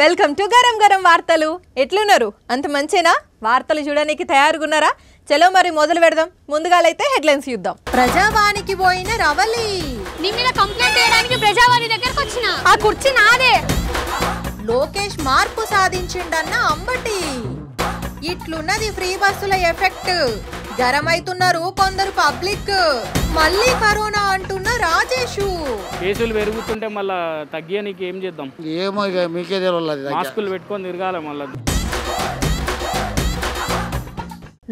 Welcome to garam garam వార్తలు. ఎట్లున్నారు? అంత మంచేనా? వార్తలు చూడడానికి తయారుగున్నారా? చలో మరి మొదలు పెడదాం. ముందుగాలైతే హెడ్లైన్స్ చూద్దాం. ప్రజావానికి పోయిన రవలి, నీ మీద కంప్లైంట్ చేయడానికి ప్రజావాణి దగ్గరకు వచ్చిన. ఆ కుర్చీ నాదే. లోకేష్ మార్పు సాధించిండన్న అంబటి. ఇట్లున్నది ఫ్రీ బస్సుల ఎఫెక్ట్. గరమైతున్నారు కొందరు పబ్లిక్. మళ్ళీ కరోనా అంటున్న రాజేషు. కేసులు పెరుగుతుంటే మళ్ళా తగ్గియనికి ఏం చేద్దాం? ఏమో ఇక మీకే తెలియదు. మాస్కులు పెట్టుకొని తిరగాలి మళ్ళీ.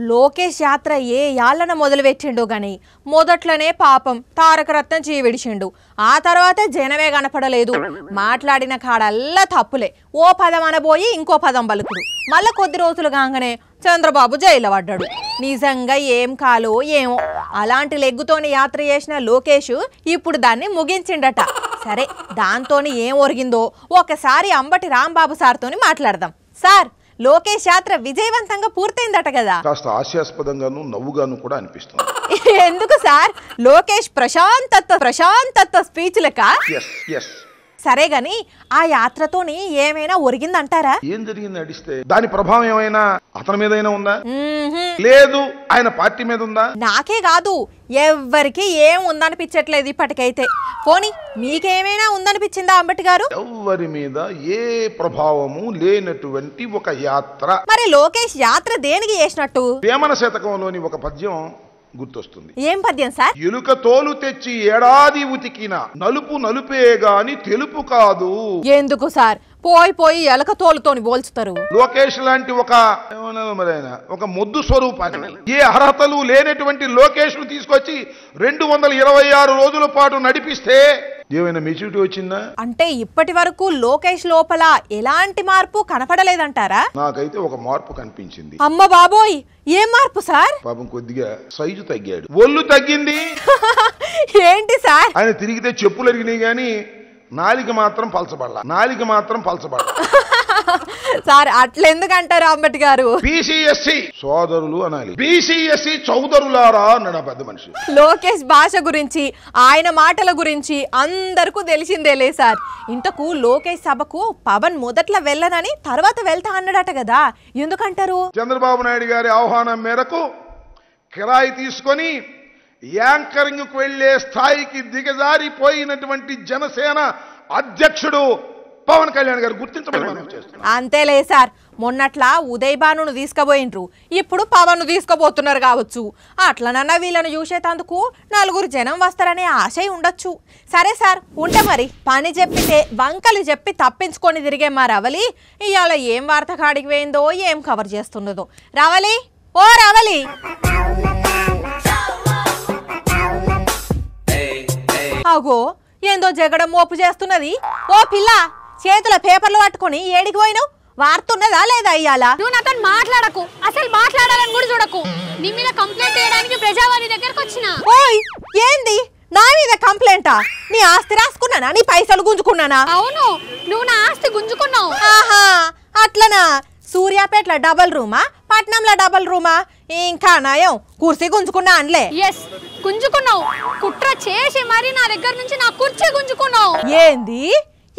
లోకేష్ యాత్ర ఏ యాళ్ళన మొదలుపెట్టిండో గాని మొదట్లోనే పాపం తారక రత్నం చీవిడిచిండు. ఆ తర్వాత జనమే కనపడలేదు. మాట్లాడిన కాడల్లా తప్పులే. ఓ పదం అనబోయి ఇంకో పదం పలుకుడు. మళ్ళా కొద్ది రోజులు కాగానే చంద్రబాబు జైల్లో పడ్డాడు. నిజంగా ఏం కాలో ఏమో. అలాంటి లెగ్గుతోని యాత్ర చేసిన లోకేష్ ఇప్పుడు దాన్ని ముగించిండట. సరే, దాంతోని ఏం ఒరిగిందో ఒకసారి అంబటి రాంబాబు సార్తోని మాట్లాడదాం. సార్, లోకేష్ యాత్ర విజయవంతంగా పూర్తయిందట కదా? కాస్త హాస్యాస్పదంగాను నవ్వుగాను కూడా అనిపిస్తుంది. ఎందుకు సార్? లోకేష్ ప్రశాంతత్వ స్పీచ్లక? సరే గాని ఆ యాత్రతోని ఏమైనా ఒరిగిందంటారా? ఏం జరిగింది నడిస్తే దాని ప్రభావం ఏమైనా అతని మీదైనా ఉందా? లేదు. ఆయన పార్టీ మీద ఉందా? నాకే కాదు, ఎవ్వరికి ఏం ఉందనిపించట్లేదు ఇప్పటికైతే. పోనీ మీకేమైనా ఉందనిపించిందా అంబటి గారు? ఎవ్వరి మీద ఏ ప్రభావము లేనటువంటి ఒక యాత్ర. మరి లోకేష్ యాత్ర దేనికి చేసినట్టు? వేమన శతకంలోని ఒక పద్యం గుర్తొస్తుంది. ఏం పద్యం సార్? ఎలుక తోలు తెచ్చి ఏడాది ఉతికిన నలుపు నలుపే గాని తెలుపు కాదు. ఎందుకు సార్ పోయి ఎలక తోలుతోని పోల్చుతారు? లోకేష్ లాంటి ఒక మొద్దు స్వరూపాన్ని, ఏ అర్హతలు లేనటువంటి లోకేష్ ను తీసుకొచ్చి 226 రోజుల పాటు నడిపిస్తే ఏమైనా మెచ్యూరిటీ వచ్చిందా? అంటే ఇప్పటి వరకు లోకేష్ లోపల ఎలాంటి మార్పు కనపడలేదంటారా? నాకైతే ఒక మార్పు కనిపించింది. అమ్మ బాబోయ్, ఏం మార్పు సార్? పాపం కొద్దిగా సైజు తగ్గాడు, ఒళ్ళు తగ్గింది. ఏంటి సార్? ఆయన తిరిగితే చెప్పులు అరిగినాయి గాని నాలిక మాత్రం పలచబడలా. సార్ అట్లెందుకంటారు అంబటి గారు? బీసీఎస్సీ సోదరులు అనాలి. బీసీఎస్సీ చౌదరులారా అన్నాడు పెద్ద మనిషి. లోకేష్ భాష గురించి, ఆయన మాటల గురించి అందరికీ తెలిసిందేలే సార్. ఇంతకు లోకేష్ సభకు పవన్ మొదట్లో వెళ్ళనని తర్వాత వెళ్తా అన్నాడట కదా, ఎందుకంటారు? చంద్రబాబు నాయుడు గారి ఆహ్వానం మేరకు కిరాయి తీసుకొని యాంకరింగ్ కు వెళ్లే స్థాయికి దిగజారిపోయినటువంటి జనసేన అధ్యక్షుడు పవన్ కళ్యాణ్ గారు గుర్తించబడి. అంతేలే సార్, మొన్నట్లా ఉదయ్ భానును తీసుకుపోయిండ్రు, ఇప్పుడు పవన్ తీసుకుపోతున్నారు కావచ్చు. అట్లనన్నా వీళ్ళను చూసేటందుకు నలుగురు జనం వస్తారనే ఆశ ఉండొచ్చు. సరే సార్, ఉంటే మరి పని చెప్పితే వంకలు చెప్పి తప్పించుకొని తిరిగే మా రవలి ఇవాళ ఏం వార్త కాడికి పోయిందో, ఏం కవర్ చేస్తున్నదో. రవలి, ఓ రవలి. అగో, ఏందో జగడం మోపు చేస్తున్నది. ఓ పిల్ల, చేతుల పేపర్లు పట్టుకుని ఏడికి పోయినావు? వార్తున్నదా లేదా ఇయ్యాల? నువ్వు నాతో మాట్లాడకు, అసలు మాట్లాడాలని కూడా చూడకు. నీ మీద కంప్లైంట్ చేయడానికి ప్రజావాణి దగ్గరకు వచ్చిన. ఓయ్, ఏంది నా మీద కంప్లైంటా? నీ ఆస్తి రాసుకున్నానా? నీ పైసలు గుంజుకున్నానా? అవును, నువ్వు నా ఆస్తి గుంజుకున్నావు. ఆహా, అట్లనా? సూర్యాపేటలో డబల్ రూమా, పట్నంలో డబల్ రూమా? ఇంకా నయం కుర్చీ గుంజుకున్నా అనలే. ఎస్, గుంజుకున్నావు. కుట్ర చేసి మరి నా దగ్గర నుంచి నా కుర్చీ గుంజుకున్నావు. ఏంది?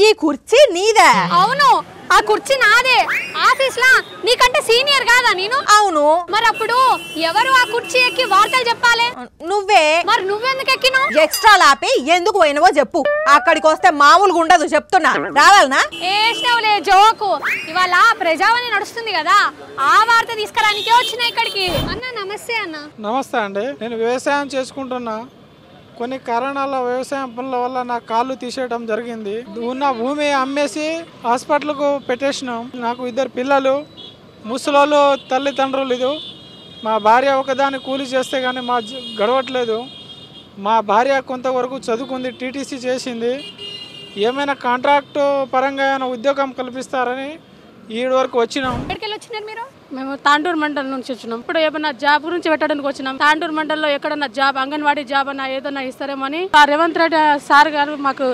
ఈ కుర్చీ నీదే? అవును, ఆ కుర్చీ నాదే. ఆఫీస్ లా నీకంటే సీనియర్ కాదా నేను? అవును. మరి అప్పుడు ఎవరు ఆ కుర్చీ ఎక్కి వార్తలు చెప్పాలి? నువ్వే. మరి నువ్వెందుకు ఎక్కినావు? ఎక్స్ట్రా లాపి ఎందుకు పోయినవో చెప్పు. అక్కడికి వస్తే మామూలుగా ఉండదు చెప్తున్నా. రావాలనా? ఏష్నవులే జోకు. ఇవాళ ప్రజావాణి నడుస్తుంది కదా, ఆ వార్త తీసుకురానికే వచ్చిన ఇక్కడికి. అన్న నమస్తే. అన్న నమస్తే అండి. నేను వ్యవసాయం చేసుకుంటున్నా. కొన్ని కారణాల వ్యవసాయం పనుల వల్ల నా కాళ్ళు తీసేయడం జరిగింది. ఉన్న భూమి అమ్మేసి హాస్పిటల్కు పెట్టేసినాం. నాకు 2 పిల్లలు, ముసలోళ్ళు తల్లిదండ్రులు. ఇది మా భార్య ఒకదాన్ని కూలి చేస్తే కానీ మా గడవట్లేదు. మా భార్య కొంతవరకు చదువుకుంది, టీటీసీ చేసింది. ఏమైనా కాంట్రాక్టు పరంగా ఏమైనా ఉద్యోగం కల్పిస్తారని ఈడు వరకు వచ్చినాం. ఎక్కడికి వచ్చినారు మీరు? మేము తాండూరు మండలం నుంచి వచ్చినాం. ఇప్పుడు ఏమన్నా జాబ్ గురించి పెట్టడానికి వచ్చినాం. తాండూరు మండలంలో ఎక్కడన్నా జాబ్, అంగన్వాడీ జాబ్ అన్నా ఏదన్నా ఇస్తారేమని రేవంత్ రెడ్డి సార్ గారు మాకు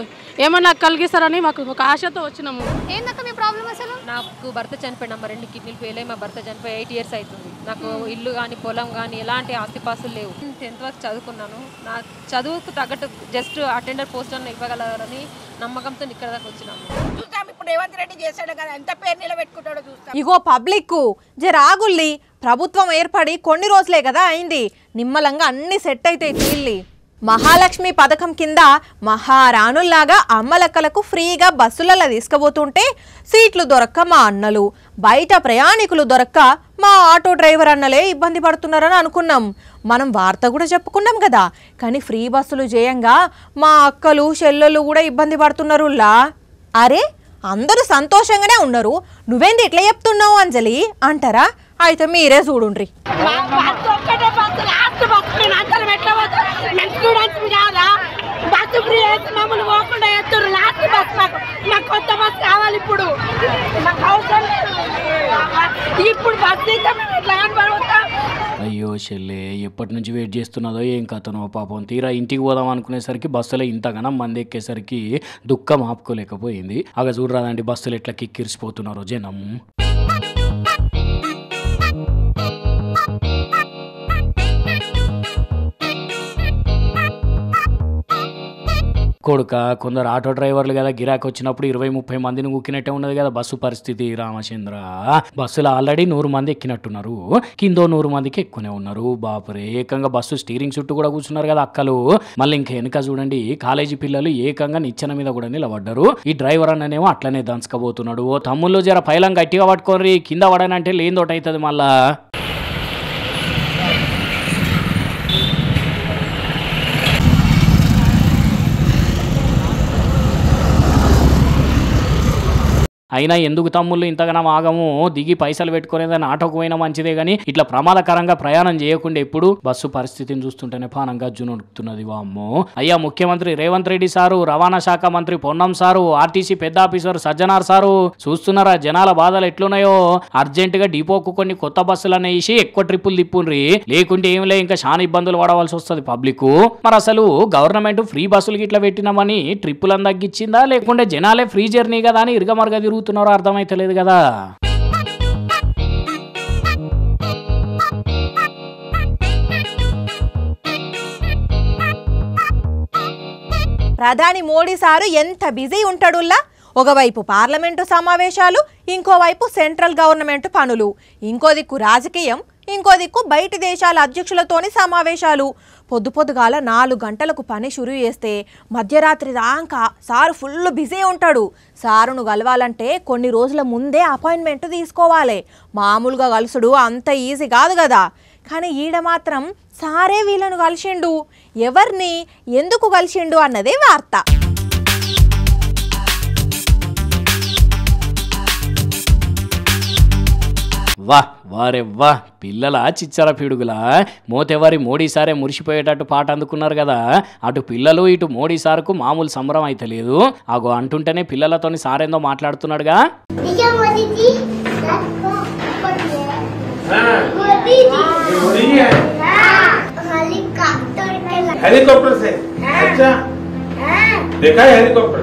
ఏమన్నా కలిగిస్తారని మాకు ఒక ఆశతో వచ్చినాము. ఏందక్క మీ ప్రాబ్లం అసలు? నాకు భర్త చనిపోయినా, మా 2 కిడ్నీలు ఫెయిల్ అయ్యి మా భర్త చనిపోయి 8 years అవుతుంది. నాకు ఇల్లు కానీ పొలం కానీ ఎలాంటి ఆస్తిపాస్తులు లేవు. 10th వరకు చదువుకున్నాను. నా చదువుకు తగ్గట్టు జస్ట్ అటెండర్ పోస్ట్ అన్న ఇవ్వగలరని నమ్మకంతో ఇక్కడ దాకా వచ్చినాము. ఇప్పుడు రేవంత్ రెడ్డి చేశాడు కదా, ఎంత పేరు నిలబెట్టుకుంటాడో చూస్తాం. ఇగో పబ్లిక్ జరాగుల్లి, ప్రభుత్వం ఏర్పడి కొన్ని రోజులే కదా అయింది, నిమ్మలంగా అన్ని సెట్ అయితే తీల్లి. మహాలక్ష్మి పథకం కింద మహారాణుల్లాగా అమ్మలక్కలకు ఫ్రీగా బస్సులలో తీసుకుపోతుంటే సీట్లు దొరక్క మా అన్నలు, బయట ప్రయాణికులు దొరక్క మా ఆటో డ్రైవర్ అన్నలే ఇబ్బంది పడుతున్నారని అనుకున్నాం. మనం వార్త కూడా చెప్పుకున్నాం కదా, కానీ ఫ్రీ బస్సులు చేయంగా మా అక్కలు చెల్లెళ్ళు కూడా ఇబ్బంది పడుతున్నారులా. అరే అందరూ సంతోషంగానే ఉన్నారు, నువ్వేంది ఇట్లా చెప్తున్నావు అంజలి అంటారా? అయితే మీరే చూడుండ్రి. అయ్యో చెల్లె, ఎప్పటి నుంచి వెయిట్ చేస్తున్నదో ఏం కథనో పాపం. తీరా ఇంటికి పోదాం అనుకునేసరికి బస్సులో ఇంతగానం మంది ఎక్కేసరికి దుఃఖం ఆపుకోలేకపోయింది. అగ చూడరాదండి బస్సులు ఎట్లా కిక్కిరిసిపోతున్నారో జనం. కొడుక కొందరు ఆటో డ్రైవర్లు కదా, గిరాకీ వచ్చినప్పుడు 20-30 మందిని ఊకినట్టే ఉన్నది కదా బస్సు పరిస్థితి. రామచంద్ర, బస్సులో ఆల్రెడీ 100 మంది ఎక్కినట్టున్నారు, కిందో 100 మందికి ఎక్కువనే ఉన్నారు. బాపురే, ఏకంగా బస్సు స్టీరింగ్ చుట్టూ కూడా కూర్చున్నారు కదా అక్కలు. మళ్ళీ ఇంకా వెనుక చూడండి కాలేజీ పిల్లలు ఏకంగా నిచ్చెన మీద కూడా నిలబడ్డారు. ఈ డ్రైవర్ అన్ననేమో అట్లనే దంచకపోతున్నాడు. ఓ తమ్ముళ్ళు జర పైలం గట్టిగా పట్టుకోర్రి, కింద పడనంటే లేనిదోటి అవుతుంది మళ్ళా. అయినా ఎందుకు తమ్ముళ్ళు ఇంతగానం ఆగము, దిగి పైసలు పెట్టుకునేదని ఆటోకు పోయినా మంచిదే కానీ ఇట్లా ప్రమాదకరంగా ప్రయాణం చేయకుండా ఎప్పుడు. బస్సు పరిస్థితిని చూస్తుంటేనే పానంగా జునుడుతున్నది. వామ్మో. అయ్యా ముఖ్యమంత్రి రేవంత్ రెడ్డి సారు, రవాణా శాఖ మంత్రి పొన్నం సారు, ఆర్టీసీ పెద్ద ఆఫీసర్ సజ్జనార్ సారు, చూస్తున్నారా జనాల బాధలు ఎట్లున్నాయో? అర్జెంట్ గా డిపోకు కొన్ని కొత్త బస్సులు వేసి ఎక్కువ ట్రిప్పులు తిప్పుండ్రి, లేకుంటే ఏం లే ఇంకా చాలా ఇబ్బందులు పడవలసి వస్తుంది పబ్లిక్. మరి అసలు గవర్నమెంట్ ఫ్రీ బస్సులకి ఇట్లా పెట్టినామని ట్రిప్పులను తగ్గించిందా, లేకుంటే జనాలే ఫ్రీ జర్నీ కదా అని ఇరుగమరుగా తిరుగుతున్నారో అర్థమైతలేదు కదా. ప్రధాని మోడీ సారు ఎంత బిజీ ఉంటాడుల్లా. ఒకవైపు పార్లమెంటు సమావేశాలు, ఇంకోవైపు సెంట్రల్ గవర్నమెంట్ పనులు, ఇంకో దిక్కు రాజకీయం, ఇంకో దిక్కు బయటి దేశాల అధ్యక్షులతోని సమావేశాలు. పొద్దుగాల 4 గంటలకు పని షురూ చేస్తే మధ్యరాత్రి దాకా సారు ఫుల్ బిజీ ఉంటాడు. సారును కలవాలంటే కొన్ని రోజుల ముందే అపాయింట్మెంట్ తీసుకోవాలి. మామూలుగా కలుసుడు అంత ఈజీ కాదు కదా. కానీ ఈడ మాత్రం సారే వీళ్ళను కలిసిండు. ఎవరిని, ఎందుకు కలిసిండు అన్నదే వార్త. వారే పిల్లల చిచ్చర పిడుగులా మోతెవరి మోడీ సారే మురిసిపోయేటట్టు పాట అందుకున్నారు కదా. అటు పిల్లలు ఇటు మోడీ సార్కు మామూలు సంబరం అయితే లేదు. అగో అంటుంటేనే పిల్లలతోని సారేందో మాట్లాడుతున్నాడుగా. हेलीकॉप्टर से? अच्छा, देखा है हेलीकॉप्टर?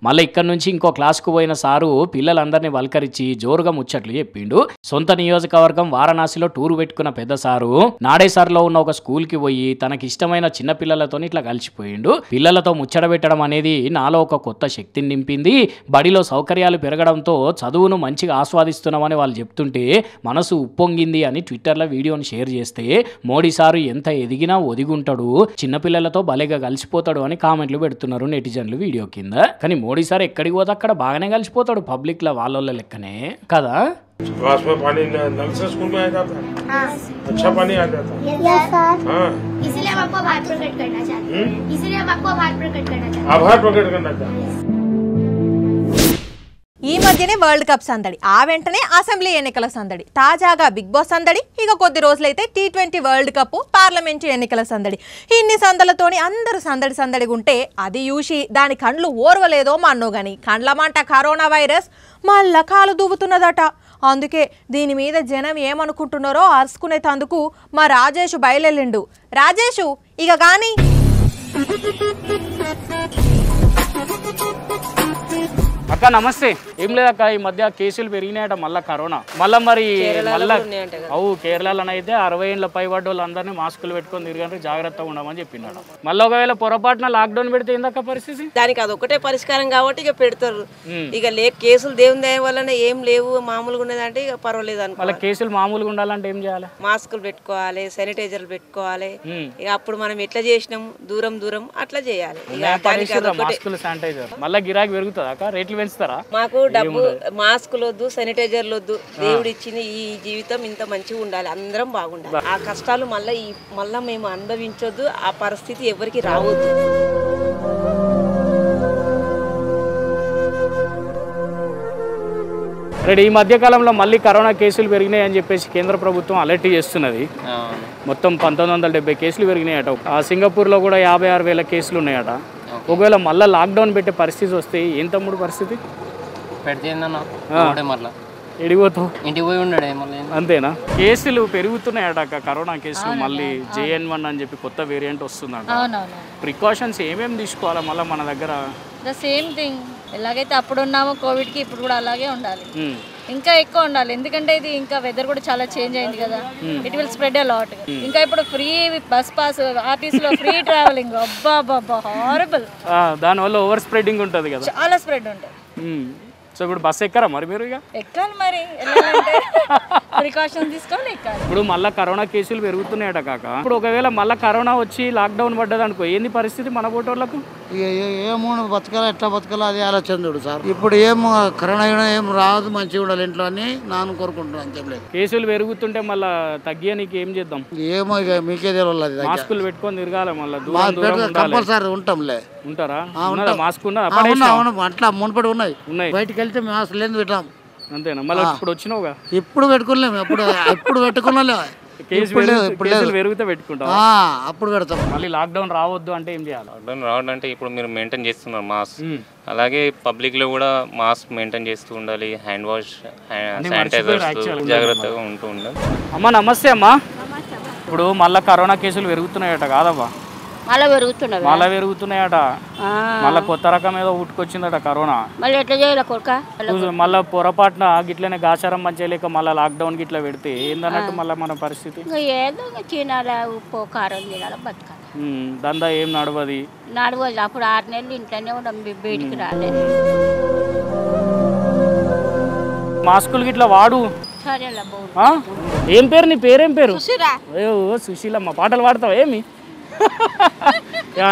మళ్ళీ ఇక్కడ నుంచి ఇంకో క్లాస్కు పోయిన సారు పిల్లలందరినీ వల్కరించి జోరుగా ముచ్చట్లు చెప్పిండు. సొంత నియోజకవర్గం వారణాసిలో టూరు పెట్టుకున్న పెద్ద సారు నాడేసర్లో ఉన్న ఒక స్కూల్కి పోయి తనకి ఇష్టమైన చిన్న పిల్లలతో ఇట్లా కలిసిపోయిండు. పిల్లలతో ముచ్చట పెట్టడం అనేది నాలో ఒక కొత్త శక్తిని నింపింది. బడిలో సౌకర్యాలు పెరగడంతో చదువును మంచిగా ఆస్వాదిస్తున్నామని వాళ్ళు చెప్తుంటే మనసు ఉప్పొంగింది అని ట్విట్టర్లో వీడియోని షేర్ చేస్తే మోడీ సారు ఎంత ఎదిగినా ఒదిగుంటాడు, చిన్నపిల్లలతో భలేగా కలిసిపోతాడు అని కామెంట్లు పెడుతున్నారు నెటిజన్లు వీడియో కింద. కానీ మోడీ సార్ ఎక్కడికి పోతే అక్కడ బాగానే కలిసిపోతాడు పబ్లిక్ లా, వాళ్ళ లెక్కనే కదా. क्लास में पानी नल से स्कूल में आ जाता है? हाँ। अच्छा पानी आ जाता है? Yes sir. हाँ। इसीलिए हम आपको आभार प्रकट करना चाहते हैं। इसीलिए हम आपको आभार प्रकट करना चाहते हैं। आभार प्रकट करना चाहते हैं। ఈ మధ్యనే వరల్డ్ కప్ సందడి, ఆ వెంటనే అసెంబ్లీ ఎన్నికల సందడి, తాజాగా బిగ్ బాస్ సందడి, ఇక కొద్ది రోజులైతే T20 వరల్డ్ కప్, పార్లమెంటు ఎన్నికల సందడి. ఇన్ని సందలతోని అందరూ సందడిగా ఉంటే అది చూసి దాని కండ్లు ఓర్వలేదో మన్నో గాని కండ్లమంట కరోనా వైరస్ మళ్ళా కాలు దూవుతున్నదట. అందుకే దీని మీద జనం ఏమనుకుంటున్నారో అరుచుకునేందుకు మా రాజేష్ బయలుదేరిండు. రాజేషు ఇక గాని అక్క నమస్తే. ఏం లేదక్క, ఈ మధ్య కేసులు పెరిగినాయట మళ్ళా కరోనా. మళ్ళా మరి మళ్ళా కేరళలోనైతే 60 ఏళ్ళ పైబడ్డ వాళ్ళందరినీ మాస్కులు పెట్టుకొని తిరగండి, జాగ్రత్తగా ఉండమని చెప్పినాడు. మళ్ళీ ఒకవేళ పొరపాటున లాక్డౌన్ పెడితే ఏందక్క పరిస్థితి? దానికి అదొకటే పరిష్కారం కాబట్టి ఇక పెడతారు. ఇక కేసులు దేవుని దయ వల్ల ఏం లేవు, మామూలుగా ఉన్నదంటే ఇక పర్వాలేదు అనుకో. వాళ్ళ కేసులు మామూలుగా ఉండాలంటే ఏం చేయాలి? మాస్కులు పెట్టుకోవాలి, శానిటైజర్లు పెట్టుకోవాలి. ఇక అప్పుడు మనం ఎట్లా చేసినాం దూరం దూరం అట్లా చేయాలి. మళ్ళీ గిరాకీ పెరుగుతుందా అక్క? రేట్లు పెంచుతారా? మాకు డబ్బు మాస్కులు వద్దు, శానిటైజర్లు వద్దు. దేవుడు ఇచ్చిన ఈ జీవితం ఇంత మంచిగా ఉండాలి, అందరం బాగుండాలి. ఆ కష్టాలు మళ్ళా మేము అనుభవించొద్దు, ఆ పరిస్థితి ఎవరికి రావద్దు. ఈ మధ్య కాలంలో మళ్ళీ కరోనా కేసులు పెరిగినాయి అని చెప్పేసి కేంద్ర ప్రభుత్వం అలర్ట్ చేస్తున్నది. మొత్తం 1970 కేసులు పెరిగినాయట. ఆ సింగపూర్లో కూడా 56,000 కేసులు ఉన్నాయట. ఒకవేళ మళ్ళీ లాక్డౌన్ పెట్టే పరిస్థితి వస్తే ఏం తమ్ముడు పరిస్థితి? ఎడిపోతావు? ఇంటికి పోయి ఉన్నాడు. అంతేనా? కేసులు పెరుగుతున్నాయట, కరోనా కేసులు మళ్ళీ JN1 అని చెప్పి కొత్త వేరియంట్ వస్తుందంట. ప్రికాషన్స్ ఏమేమి తీసుకోవాలా మళ్ళీ మన దగ్గర? ద సేమ్ థింగ్, ఎలాగైతే అప్పుడు ఉన్నామో కోవిడ్కి ఇప్పుడు కూడా అలాగే ఉండాలి, ఇంకా ఎక్కువ ఉండాలి. ఎందుకంటే ఇది ఇంకా వెదర్ కూడా చాలా చేంజ్ అయింది కదా, it will spread a lot. ఇంకా ఇప్పుడు ఫ్రీ బస్ పాస్, ఆర్టీసీలో ఫ్రీ ట్రావెలింగ్, అబ్బా హారబుల్. దానివల్ల ఓవర్ స్ప్రెడింగ్ ఉంటుంది కదా, చాలా స్ప్రెడ్ ఉంటుంది. సో ఇప్పుడు బస్ ఎక్కరా మరి మీరు? ఇక ఎక్కాలి మరి, ప్రికాషన్ తీసుకోవాలి, ఎక్కాలి. ఇప్పుడు మళ్ళీ కరోనా కేసులు పెరుగుతున్నాయట కాక. ఇప్పుడు ఒకవేళ మళ్ళీ కరోనా వచ్చి లాక్డౌన్ పడ్డది అనుకో, ఏంది పరిస్థితి మన పోటోళ్ళకు? ఏమో బతకాలా, ఎట్లా బతకాలా అది ఆలోచన చూడు సార్. ఇప్పుడు కరోనా ఏం రాదు, మంచిగా ఉండాలి ఇంట్లో అని నాన్న కోరుకుంటున్నాను. అంతేం లేదు. కేసులు పెరుగుతుంటే మళ్ళీ తగ్గియనికి ఏం చేద్దాం? ఏమో ఇక మీకే తెలియదు. మాస్కులు పెట్టుకొని తిరగాలి, మళ్ళీ కంపల్సరీ ఉంటాంలే. ఉంటారా? మాస్క్ అట్లా మునుపడి ఉన్నాయి, బయటకు వెళ్తే మాస్క్ లేదు పెట్టాం. అంతేనా? మళ్ళీ ఇప్పుడు వచ్చినావుగా? ఇప్పుడు పెట్టుకోలేము, ఎప్పుడు పెట్టుకున్నా పెరిగితే పెట్టుకుంటాం, అప్పుడు పెడతాం. మళ్ళీ లాక్డౌన్ రావద్దు అంటే ఏం చేయాలి? లాక్డౌన్ రావద్దంటే ఇప్పుడు మీరు మెయింటైన్ చేస్తున్నారు మాస్క్, అలాగే పబ్లిక్ లో కూడా మాస్క్ మెయింటైన్ చేస్తూ ఉండాలి, హ్యాండ్ వాష్, శానిటైజర్స్ జాగ్రత్తగా ఉంటూ ఉండాలి. అమ్మా నమస్తే. అమ్మా ఇప్పుడు మళ్ళీ కరోనా కేసులు పెరుగుతున్నాయట కాదమ్మా? మళ్ళీ పెరుగుతున్నాయట. మళ్ళీ కొత్త రకం ఏదో ఉట్టుకొచ్చిందట కరోనా. మళ్ళీ ఎట్లా చేయాలి కొడుక? మళ్ళీ పొరపాటున గిట్లనే గాచారం మంచిగా లేక మళ్ళీ లాక్డౌన్ గిట్లా పెడితే ఏందన్నట్టు మళ్ళీ మన పరిస్థితి? ఏదో తినాలి, ఉప్పు కారం తినాలి, బతకాలి. దందా ఏం నడవది. అప్పుడు 6 నెలలు ఇంట్లోనే ఉన్నాం, బయటికి రాలేదు. మాస్కులు గిట్లా వాడు. సరేలా. ఏం పేరు నీ? పేరేం పేరు? సుశీలమ్మ. పాటలు పాడతావా ఏమి?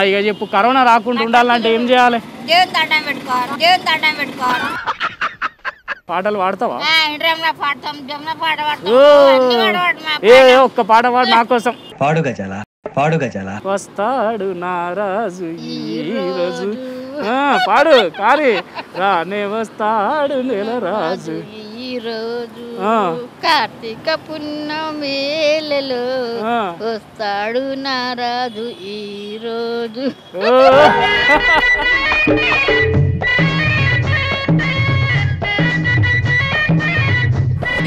ఇక చెప్పు, కరోనా రాకుండా ఉండాలంటే ఏం చేయాలి? పాటలు పాడతావా? ఒక్క పాట పాడు నా కోసం. పాడు గజాల, పాడు గజాల. వస్తాడు నారాజు ఈ రోజు. పాడు కారి. రానే వస్తాడు నెలరాజు ఈ రోజు, కార్తీక పున్నమేలలో వస్తాడు నారాజు ఈ రోజు.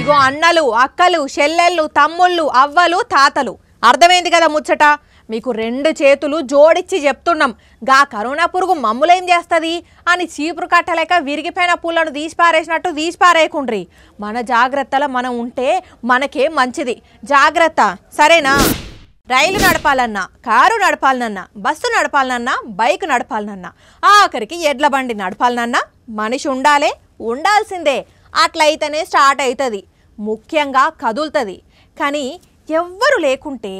ఇగో అన్నలు, అక్కలు, చెల్లెళ్ళు, తమ్ముళ్ళు, అవ్వలు, తాతలు, అర్థమైంది కదా ముచ్చట? మీకు 2 చేతులు జోడించి చెప్తున్నాం, గా కరోనా పురుగు మమ్ములేం చేస్తుంది అని చీపురు కట్టలేక విరిగిపోయిన పూలను తీసిపారేసినట్టు తీసిపారేయకుండ్రి. మన జాగ్రత్తలో మనం ఉంటే మనకే మంచిది. జాగ్రత్త, సరేనా? రైలు నడపాలన్నా, కారు నడపాలనన్నా, బస్సు నడపాలనన్నా, బైక్ నడపాలనన్నా, ఆఖరికి ఎడ్ల బండి నడపాలనన్నా మనిషి ఉండాల్సిందే. అట్లయితేనే స్టార్ట్ అవుతుంది, ముఖ్యంగా కదులుతుంది. కానీ ఎవ్వరు లేకుంటే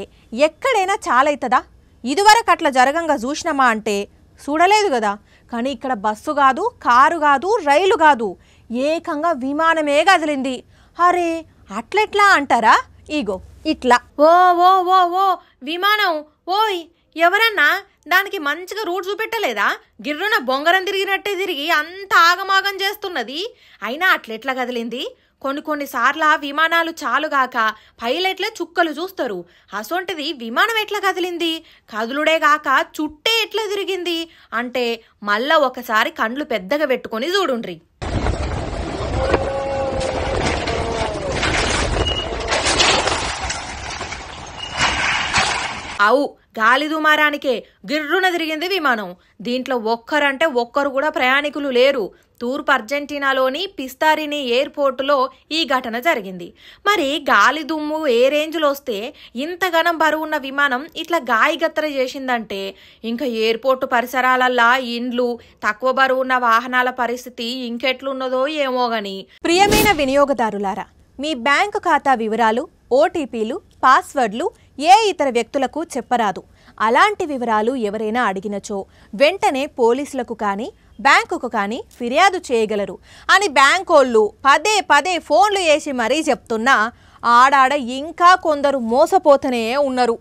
ఎక్కడైనా చాలవుతుందా? ఇదివరకు అట్లా జరగంగా చూసినామా అంటే చూడలేదు కదా. కానీ ఇక్కడ బస్సు కాదు, కారు కాదు, రైలు కాదు, ఏకంగా విమానమే కదిలింది. అరే అట్లెట్లా అంటారా? ఇగో ఇట్లా. ఓ ఓ ఓ ఓ విమానం. ఓయ్ ఎవరన్నా దానికి మంచిగా రూట్ చూపెట్టలేదా? గిర్రున బొంగరం తిరిగినట్టే తిరిగి అంత ఆగమాగం చేస్తున్నది. అయినా అట్లెట్లా కదిలింది? కొన్నిసార్లు విమానాలు చాలుగాక పైలట్లే చుక్కలు చూస్తారు. అసొంటిది విమానం ఎట్లా కదిలింది? కదులుడే గాక చుట్టే ఎట్లా తిరిగింది అంటే మళ్ళా ఒకసారి కండ్లు పెద్దగా పెట్టుకొని చూడుండ్రి. అవు గాలి దుమారానికే గిర్రున తిరిగింది విమానం. దీంట్లో ఒక్కరంటే ఒక్కరు కూడా ప్రయాణికులు లేరు. తూర్పు అర్జెంటీనాలోని పిస్తారిని ఎయిర్పోర్టులో ఈ ఘటన జరిగింది. మరి గాలి దుమ్ము ఏ రేంజ్లో వస్తే ఇంతగానం బరువున్న విమానం ఇట్లా గాయగత్తర చేసిందంటే ఇంకా ఎయిర్పోర్టు పరిసరాలల్లా ఇండ్లు, తక్కువ బరువున్న వాహనాల పరిస్థితి ఇంకెట్లున్నదో ఏమో గని. ప్రియమైన వినియోగదారులారా, మీ బ్యాంకు ఖాతా వివరాలు, ఓటీపీలు, పాస్వర్డ్లు ఏ ఇతర వ్యక్తులకు చెప్పరాదు. అలాంటి వివరాలు ఎవరైనా అడిగినచో వెంటనే పోలీసులకు కానీ బ్యాంకుకు కానీ ఫిర్యాదు చేయగలరు అని బ్యాంకోళ్ళు పదే పదే ఫోన్లు వేసి మరీ చెప్తున్నా ఆడాడ ఇంకా కొందరు మోసపోతూనే ఉన్నారు.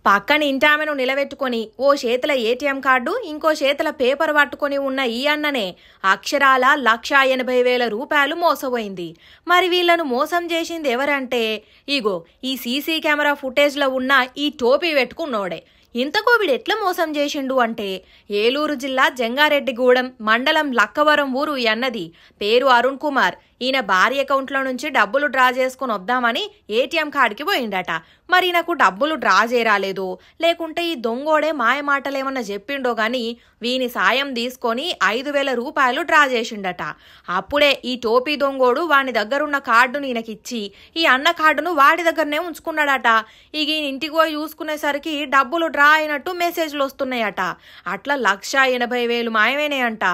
పక్కన ఇంటామెను నిలబెట్టుకొని ఓ చేతుల ఏటీఎం కార్డు, ఇంకో చేతుల పేపర్ పట్టుకొని ఉన్న ఈ అన్ననే అక్షరాల 1,80,000 రూపాయలు మోసపోయింది. మరి వీళ్లను మోసం చేసింది ఎవరంటే ఇగో ఈ సీసీ కెమెరా ఫుటేజ్లో ఉన్న ఈ టోపీ పెట్టుకున్నోడే. ఇంతకో వీడు ఎట్లా మోసం చేసిండు అంటే ఏలూరు జిల్లా జంగారెడ్డిగూడెం మండలం లక్కవరం ఊరు ఈ అన్నది. పేరు అరుణ్ కుమార్. ఈయన భార్య అకౌంట్లో నుంచి డబ్బులు డ్రా చేసుకుని వద్దామని ఏటీఎం కార్డుకి పోయిండట. మరి ఈయనకు డబ్బులు డ్రా చేయరాలేదు, లేకుంటే ఈ దొంగోడే మాయ మాటలేమన్నా చెప్పిండో గాని వీని సాయం తీసుకొని 5,000 రూపాయలు డ్రా చేసిండట. అప్పుడే ఈ టోపీ దొంగోడు వాని దగ్గరున్న కార్డును ఈయనకిచ్చి ఈ అన్న కార్డును వాడి దగ్గరనే ఉంచుకున్నాడట. ఇక ఇంటికి పోయి చూసుకునేసరికి డబ్బులు డ్రా అయినట్టు మెసేజ్లు వస్తున్నాయట. అట్లా 1,80,000 మాయమేనాయంట.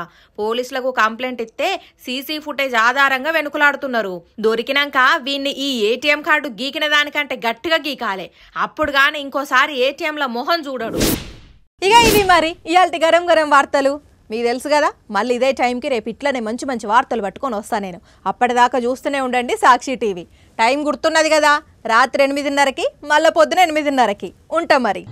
పోలీసులకు కంప్లైంట్ ఇస్తే సీసీ ఫుటేజ్ ఆధారంగా వెనుకలాడుతున్నారు. దొరికినాక వీన్ని ఈ ఏటీఎం కార్డు గీకిన దానికంటే గట్టిగా గీకాలే, అప్పుడు గాని ఇంకోసారి ఏటీఎంల మొహం చూడడు. ఇక ఇవి మరి ఇయాల్టి గరం గరం వార్తలు. మీకు తెలుసు కదా, మళ్ళీ ఇదే టైంకి రేపు ఇట్లనే మంచి మంచి వార్తలు పట్టుకొని వస్తాను నేను. అప్పటిదాకా చూస్తూనే ఉండండి సాక్షి టీవీ. టైం గుర్తున్నది కదా, రాత్రి 8:30కి, మళ్ళీ పొద్దున 8:30కి ఉంటాం మరి.